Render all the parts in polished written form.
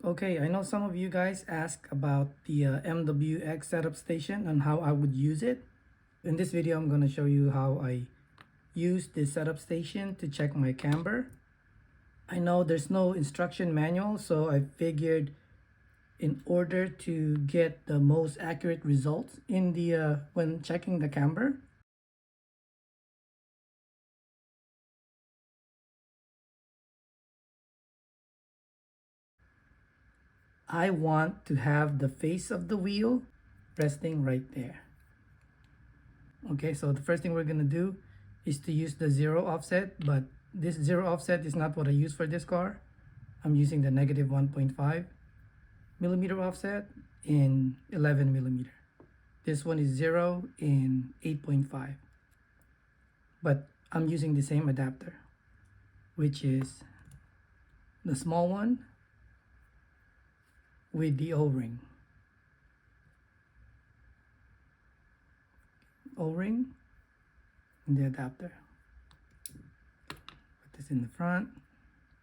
Okay, I know some of you guys ask about the MWX setup station and how I would use it. In this video, I'm going to show you how I use this setup station to check my camber. I know there's no instruction manual, so I figured in order to get the most accurate results in the when checking the camber, I want to have the face of the wheel resting right there. Okay, so the first thing we're gonna do is to use the zero offset, but this zero offset is not what I use for this car. I'm using the negative 1.5 millimeter offset in 11 millimeter. This one is 0 in 8.5, but I'm using the same adapter, which is the small one with the O-ring. O-ring and the adapter. Put this in the front.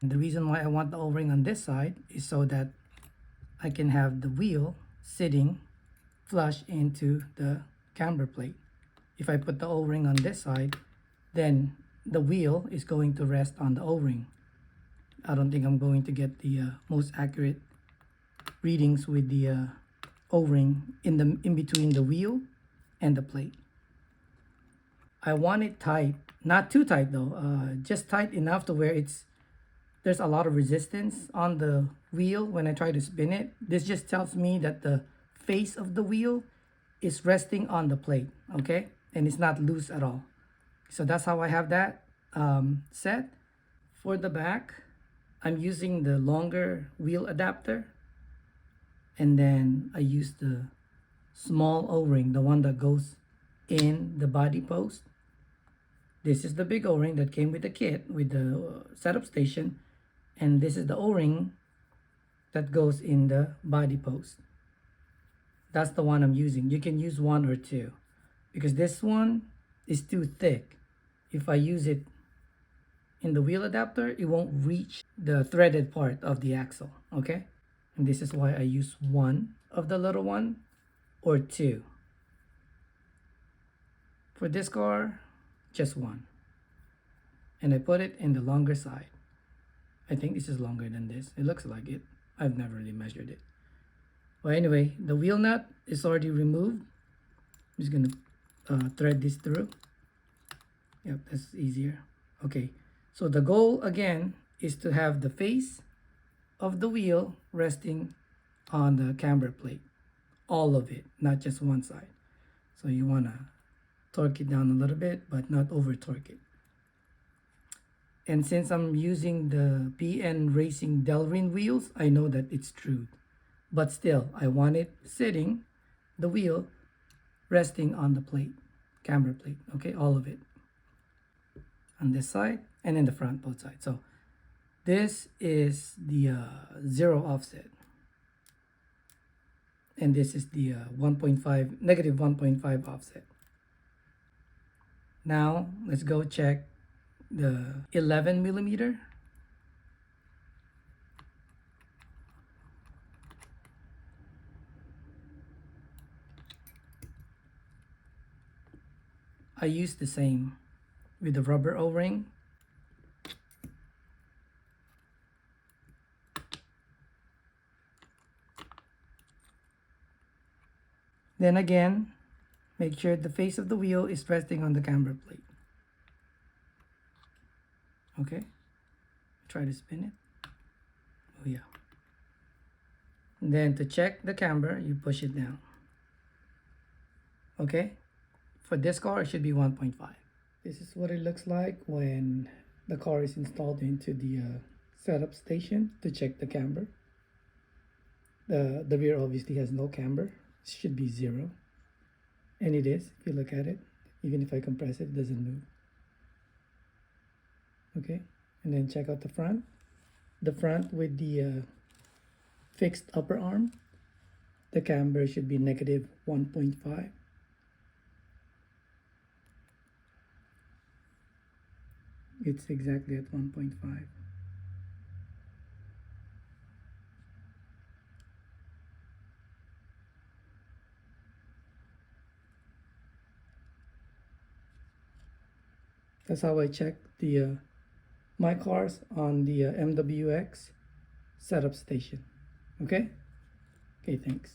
And the reason why I want the O-ring on this side is so that I can have the wheel sitting flush into the camber plate. If I put the O-ring on this side, then the wheel is going to rest on the O-ring. I don't think I'm going to get the most accurate readings with the O-ring in between the wheel and the plate. I want it tight, not too tight though, just tight enough to where there's a lot of resistance on the wheel when I try to spin it. This just tells me that the face of the wheel is resting on the plate, okay? And it's not loose at all. So that's how I have that set. For the back, I'm using the longer wheel adapter. And then I use the small O-ring, the one that goes in the body post. This is the big O-ring that came with the kit, with the setup station. And this is the O-ring that goes in the body post. That's the one I'm using. You can use one or two because this one is too thick. If I use it in the wheel adapter, it won't reach the threaded part of the axle, okay? And this is why I use one of the little one or two. For this car, just one. And I put it in the longer side. I think this is longer than this. It looks like it. I've never really measured it. Well, anyway, the wheel nut is already removed. I'm just gonna thread this through. Yep, that's easier. Okay, so the goal again is to have the face of the wheel resting on the camber plate. All of it, not just one side. So you wanna torque it down a little bit, but not over torque it. And since I'm using the PN Racing Delrin wheels, I know that it's true. But still, I want it sitting, the wheel, resting on the plate, camber plate, okay, all of it. On this side and in the front, both sides. So this is the zero offset. And this is the negative 1.5 offset. Now, let's go check the 11 millimeter. I use the same with the rubber O-ring. Then again, make sure the face of the wheel is resting on the camber plate. Okay, try to spin it. Oh yeah. And then to check the camber, you push it down. Okay, for this car, it should be 1.5. This is what it looks like when the car is installed into the setup station to check the camber. The rear obviously has no camber. It should be 0. And it is, if you look at it. Even if I compress it, it doesn't move. Okay, and then check out the front. The front with the fixed upper arm. The camber should be negative 1.5. It's exactly at 1.5. That's how I check the my cars on the MWX setup station. Okay, thanks.